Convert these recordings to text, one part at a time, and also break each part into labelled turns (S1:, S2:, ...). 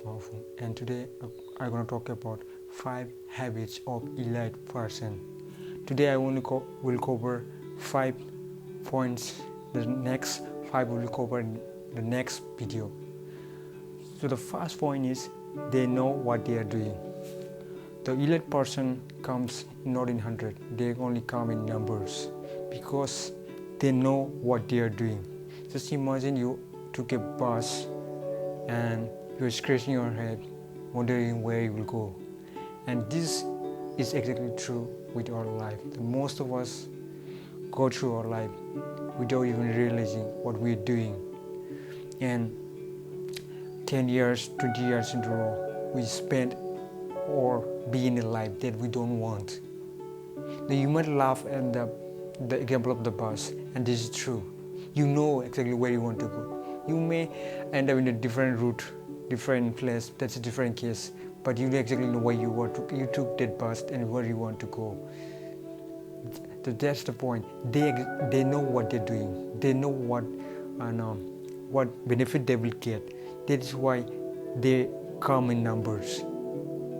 S1: powerful, and today I'm going to talk about 5 habits of elite person. Today I will cover 5 points. The next 5 will cover in the next video. So the first point is they know what they are doing. The elite person comes not in 100, they only come in numbers because they know what they are doing. Just imagine you took a bus and you're scratching your head, wondering where you will go. And this is exactly true with our life. Most of us go through our life without even realizing what we're doing. And 10 years, 20 years in a row, we spend or be in a life that we don't want. Now you might laugh at the example of the bus, and this is true. You know exactly where you want to go. You may end up in a different route, different place, that's a different case, but you exactly know where you took that bus and where you want to go. That's the point. They know what they're doing. They know what benefit they will get. That is why they come in numbers,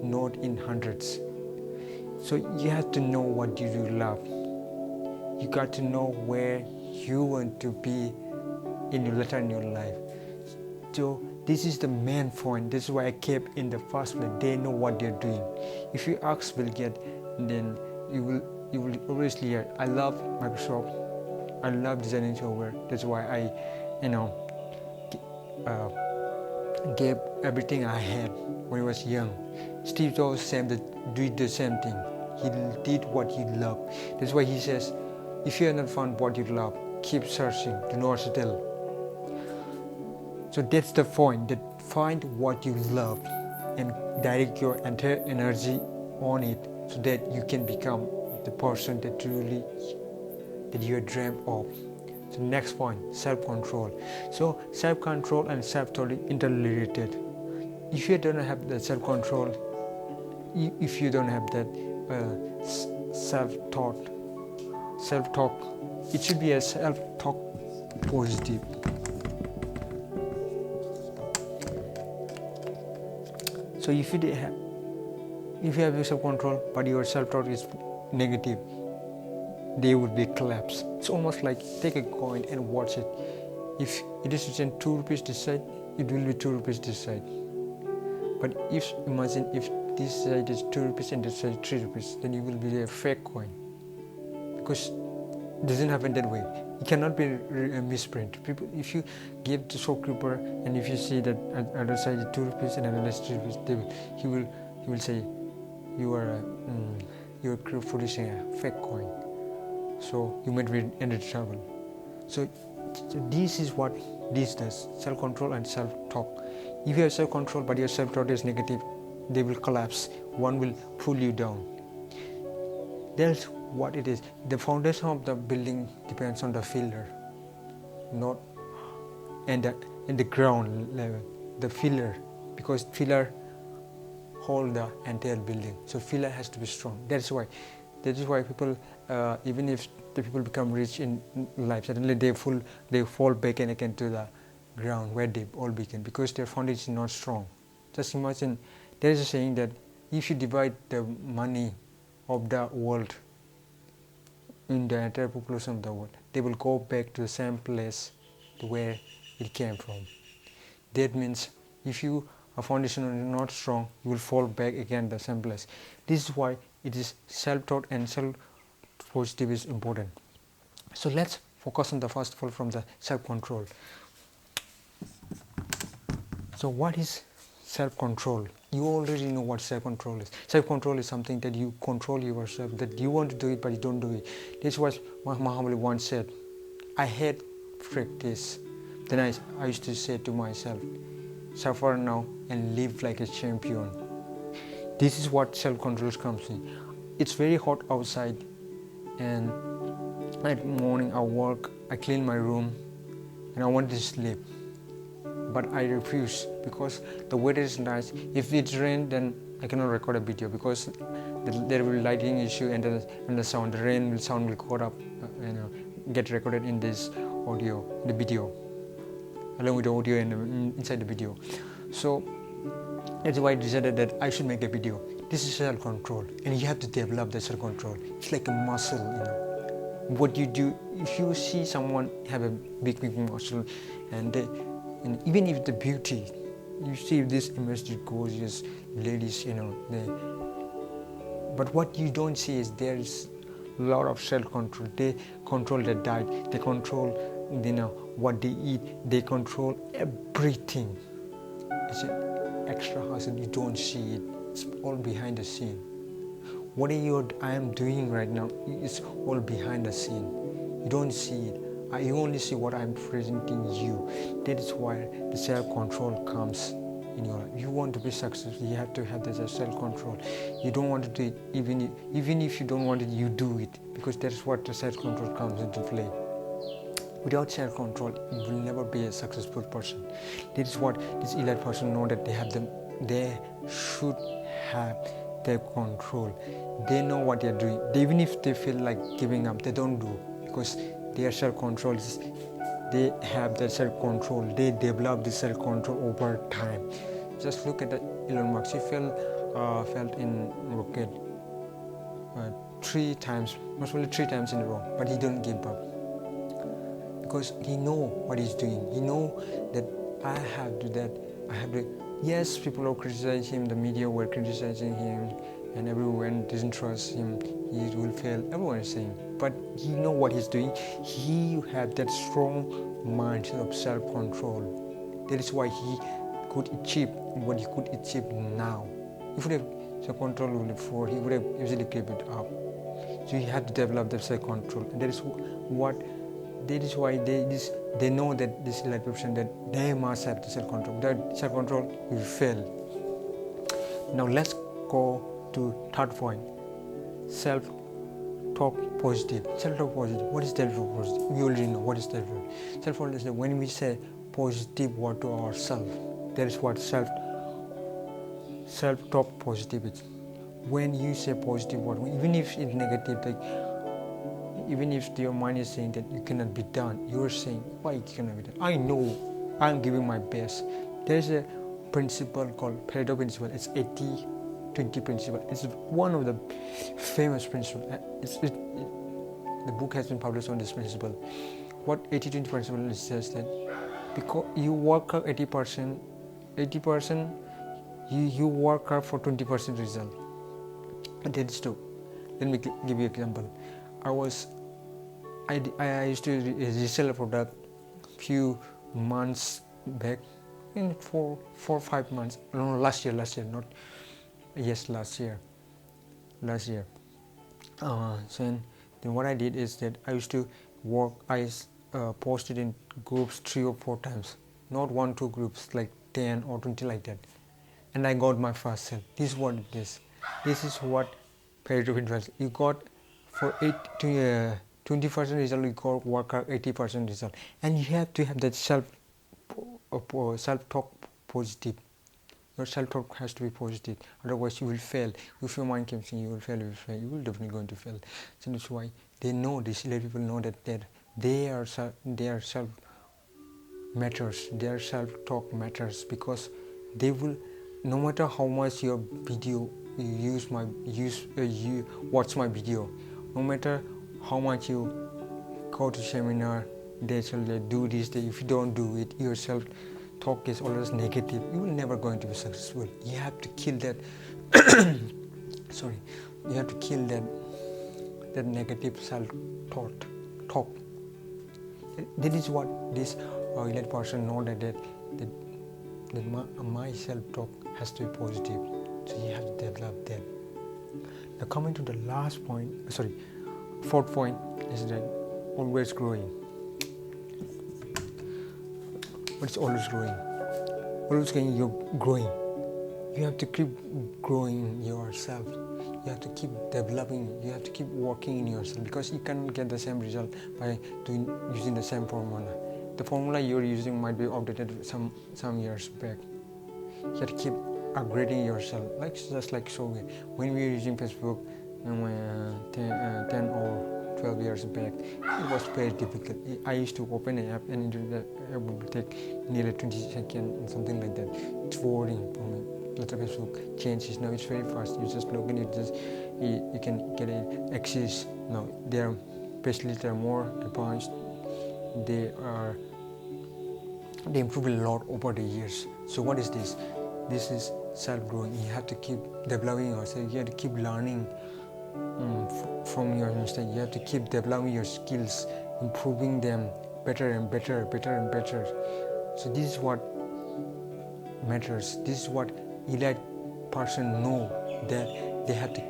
S1: not in hundreds. So you have to know what you do love. You got to know where you want to be later in your life. So this is the main point. This is why I kept in the first place. They know what they're doing. If you ask Bill Gates, then you will obviously hear, I love Microsoft. I love designing software. That's why I gave everything I had when I was young. Steve Jobs did the same thing. He did what he loved. That's why he says, if you have not found what you love, keep searching. Do not settle. So that's the point. That find what you love and direct your entire energy on it, so that you can become the person that you dream of. So next point, self-control. So self-control and self-thought are interrelated. If you don't have the self-control, if you don't have that self-talk, it should be a self-talk positive. So if you have your self-control but your self-talk is negative, they would be collapsed. It's almost like take a coin and watch it. If it is written 2 rupees this side, it will be 2 rupees this side. But imagine if this side is 2 rupees and this side 3 rupees, then it will be a fake coin. Because it doesn't happen that way. It cannot be a misprint. People, if you give the shopkeeper and if you see that other side is 2 rupees and another side is 3 rupees, he will say you are producing a fake coin. So you might be in trouble. So this is what this does: self-control and self-talk. If you have self-control but your self-talk is negative, they will collapse. One will pull you down. That's what it is. The foundation of the building depends on the pillar, not in the ground level. The pillar, because pillar hold the entire building. So pillar has to be strong. That is why people, even if the people become rich in life, suddenly they fall back and again to the ground where they all began, because their foundation is not strong. Just imagine, there is a saying that if you divide the money of the world in the entire population of the world, they will go back to the same place where it came from. That means if your foundation is not strong, you will fall back again the same place. This is why it is self-taught and self-positive is important. So let's focus on the first of all from the self-control. So what is self-control? You already know what self-control is. Self-control is something that you control yourself, that you want to do it but you don't do it. This is what Muhammad once said, I hate practice. Then I used to say to myself, suffer now and live like a champion. This is what self-control comes in. It's very hot outside, and at morning I work, I clean my room, and I want to sleep. But I refuse because the weather is nice. If it's rain, then I cannot record a video because there will be lighting issue and the sound. The sound will caught up, get recorded in this audio, the video, along with the audio and inside the video. So That's why I decided that I should make a video. This is self-control, and you have to develop the self-control. It's like a muscle, What you do, if you see someone have a big muscle, and even if the beauty, you see this image, gorgeous ladies, but what you don't see is there's a lot of self-control. They control their diet, they control, what they eat, they control everything. It's an extra hustle, you don't see it. It's all behind the scene. What I am doing right now is all behind the scene. You don't see it. You only see what I'm presenting you. That is why the self-control comes in your life. You want to be successful, you have to have this self-control. You don't want to do it, even if you don't want it, you do it, because that is what the self-control comes into play. Without self-control, you will never be a successful person. That is what this elite person know, that they should have their control. They know what they're doing. Even if they feel like giving up, they don't do, because their self-control is, they have that self-control. They develop this self-control over time. Just look at Elon Musk. He felt in rocket 3 times, most probably 3 times in a row, but he didn't give up, because he know what he's doing. He know that I have to do that. I have to. Yes, people are criticizing him. The media were criticizing him, and everyone doesn't trust him. He will fail. Everyone is saying, but he know what he's doing. He had that strong mindset of self-control. That is why he could achieve what he could achieve now. If he would have self-control before, he would have easily gave it up. So you have to develop the self-control, and that is why they know that this elite person, that they must have the self-control. Without self-control, you will fail. Now let's go to third point. Self-talk positive. Self-talk positive. What is self-talk positive? We already know what is self-talk. Self-talk is when we say positive word to ourselves. That is what self-talk positive is. When you say positive word, even if it's negative, even if your mind is saying that you cannot be done, you're saying, why you cannot be done? I know, I'm giving my best. There's a principle called Pareto principle. It's 80-20 principle. It's one of the famous principles. The book has been published on this principle. What 80-20 principle is says that because you work out 80%, you work hard for 20% result. And that is true. Let me give you an example. I used to resell a product few months back, in 4 or 5 months. No, last year. So then what I did is that I used to work. I posted in groups 3 or 4 times, not 1-2 groups, like 10 or 20 like that, and I got my first sale. This is what it is. This is what Pareto principle. You got for 20% result, you got work out 80% result, and you have to have that self-talk positive. Your self-talk has to be positive, otherwise you will fail. If your mind keeps saying you will fail, you will definitely going to fail. So that's why they know, these people know that their self matters, their self-talk matters, because they will, no matter how much your video you watch my video, no matter how much you go to seminar, they say do this, if you don't do it, your self-talk is always negative. You will never going to be successful. You have to kill that you have to kill that negative self-talk. That is what this elite person know, that my self-talk has to be positive. So you have to develop that. Now coming to the fourth point is that always growing. But it's always growing. Always you're growing. You have to keep growing yourself. You have to keep developing. You have to keep working in yourself, because you cannot get the same result by using the same formula. The formula you're using might be updated some years back. You have to keep upgrading yourself, just like Covey. When we were using Facebook 10 or 12 years back, it was very difficult. I used to open an app and it would take nearly 20 seconds, something like that. It's boring for me. lots of Facebook changes now. It's very fast. You just log in, you can get access. Now their specialists are more advanced. They improve a lot over the years. So what is this? This is self-growing. You have to keep developing yourself. You have to keep learning from your mistakes. You have to keep developing your skills, improving them better and better, better and better. So this is what matters. This is what elite person know, that they have to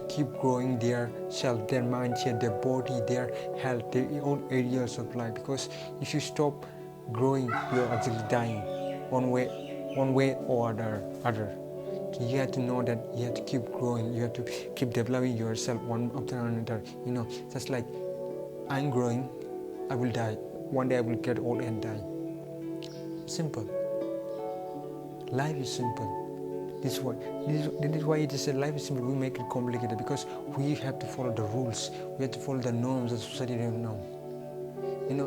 S1: keep growing their self, their mindset, their body, their health, their own areas of life. Because if you stop growing, you're actually dying one way or other. So you have to know that you have to keep growing. You have to keep developing yourself one after another. Just like I'm growing, I will die. One day I will get old and die. Simple. Life is simple. This is why it is a life is simple. We make it complicated because we have to follow the rules. We have to follow the norms that society don't know.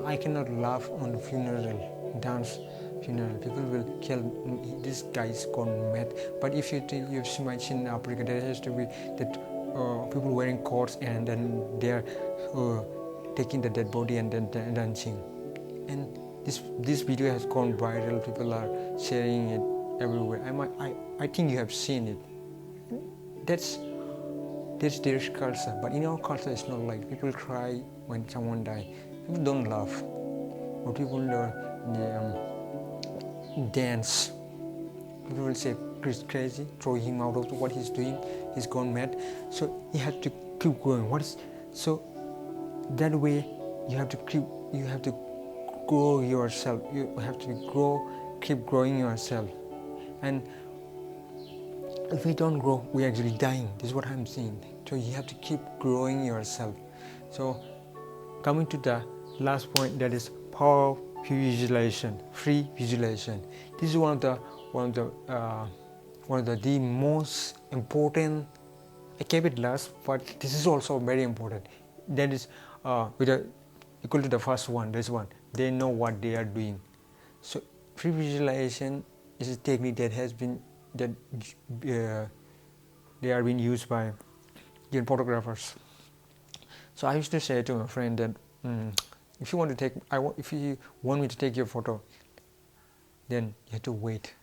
S1: I cannot laugh on a funeral, dance funeral. People will kill me. This guy is gone mad. But if you think you've seen in Africa, there has to be that people wearing coats and then they're taking the dead body and then dancing. And this video has gone viral. People are sharing it everywhere. I think you have seen it. That's their culture. But in our culture, it's not like people cry when someone dies. People don't laugh, or people dance. People will say Chris crazy, throw him out of what he's doing. He's gone mad. So you have to keep going. So that way you have to grow yourself. You have to keep growing yourself. And if we don't grow, we're actually dying. This is what I'm saying. So you have to keep growing yourself. So coming to the last point, that is power of visualization, free visualization. This is one of the most important. I kept it last, but this is also very important. That is equal to the first one. This one, they know what they are doing. So free visualization is a technique that they are being used by young photographers. So I used to say to my friend that if you want me to take your photo, then you have to wait.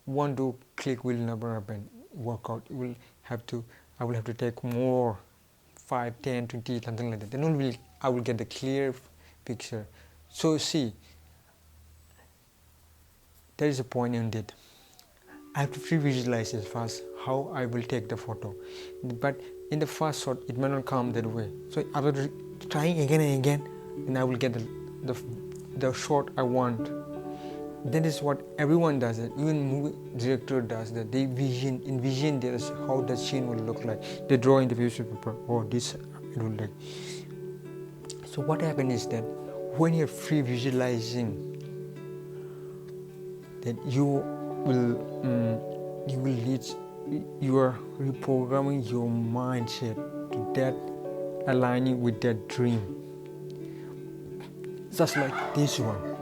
S1: One do click will never happen. Work out. I will have to take more, 5, 10, 20, something like that. Then I will get the clear picture. So see, there is a point in it. I have to pre-visualize it first, how I will take the photo. But in the first shot, it may not come that way. So after trying again and again, then I will get the shot I want. That is what everyone does it. Even movie director does that. They envision how the scene will look like. They draw in the piece of paper. This it will like. So what happens is that when you're free visualizing, that you are reprogramming your mindset to that, aligning with that dream. Just like this one.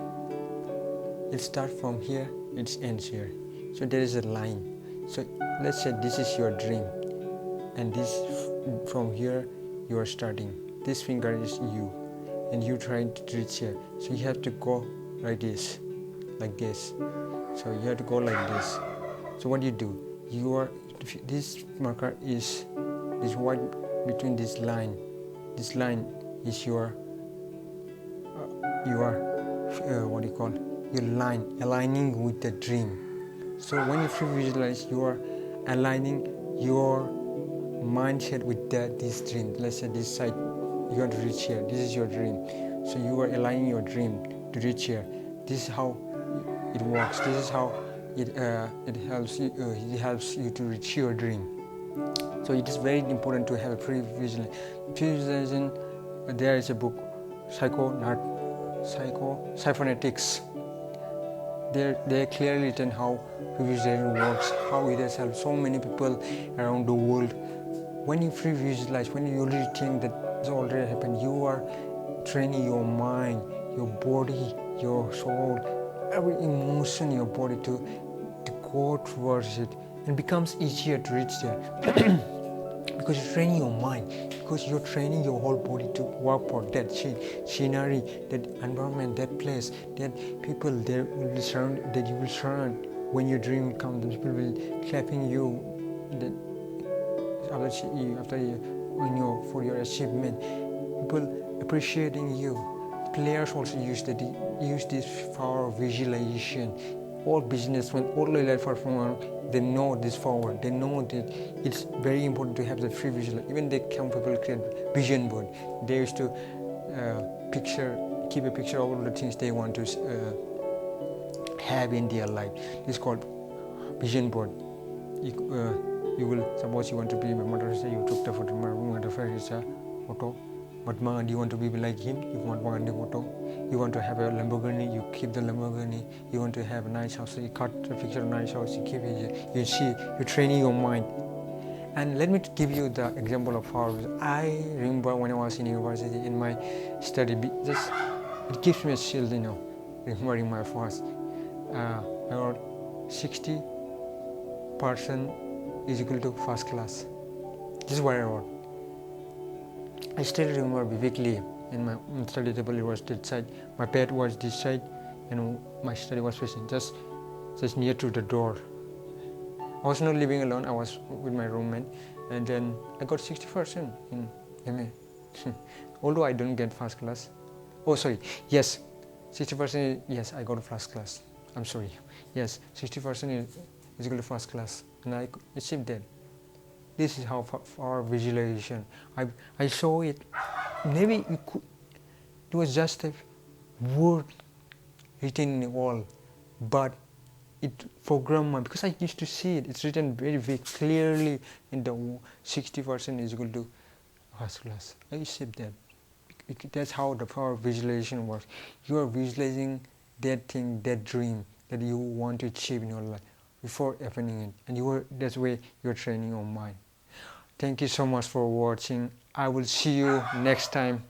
S1: It starts from here, it ends here. So there is a line. So let's say this is your dream, and this from here you are starting. This finger is you, and you trying to reach here. So you have to go like this. So you have to go like this. So what do? This marker is white between this line. This line is your line, aligning with the dream. So when you visualize, you are aligning your mindset with this dream. Let's say this side, you want to reach here. This is your dream. So you are aligning your dream to reach here. This is how it works. This is how it helps you. It helps you to reach your dream. So it is very important to have a pre-visualization. There is a book, Cybernetics. They clearly written how visualization works, how it has helped so many people around the world. When you pre-visualize, when you already think that it's already happened, you are training your mind, your body, your soul, every emotion in your body to go towards it and becomes easier to reach there. Because you're training your mind, because you're training your whole body to work for that scenery, that environment, that place, that people there will surround, that you will surround when your dream will come. Those people will clapping you, that after you for your achievement. People appreciating you. Players also use this power of visualization. All businessmen, all elite performers, they know this power. They know that it's very important to have the free visual. Even they can people create vision board. They used to keep a picture of all the things they want to have in their life. It's called vision board. You will suppose you want to be a motorist. You took the photo. But man, you want to be like him, you want the photo. You want to have a Lamborghini, you keep the Lamborghini. You want to have a nice house, so you cut the picture of a nice house, you keep it. You see, you're training your mind. And let me give you the example of how I remember when I was in university, in my study, it gives me a chill, remembering my first. I wrote 60% is equal to first class. This is what I wrote. I still remember vividly. In my study table, it was this side, my bed was this side, and my study was facing just near to the door. I was not living alone, I was with my roommate, and then I got 60% in MA. Although I don't get first class. Oh, sorry, yes, 60%, yes, I got first class. I'm sorry, yes, 60% is equal to first class, and I achieved that. This is how our visualization. I saw it. Maybe it was just a word written in the wall, but it programmed me because I used to see it. It's written very, very clearly in the 60% is equal to first class. I accept that. That's how the power of visualization works. You are visualizing that thing, that dream that you want to achieve in your life before happening it, and that's where you're training your mind. Thank you so much for watching. I will see you next time.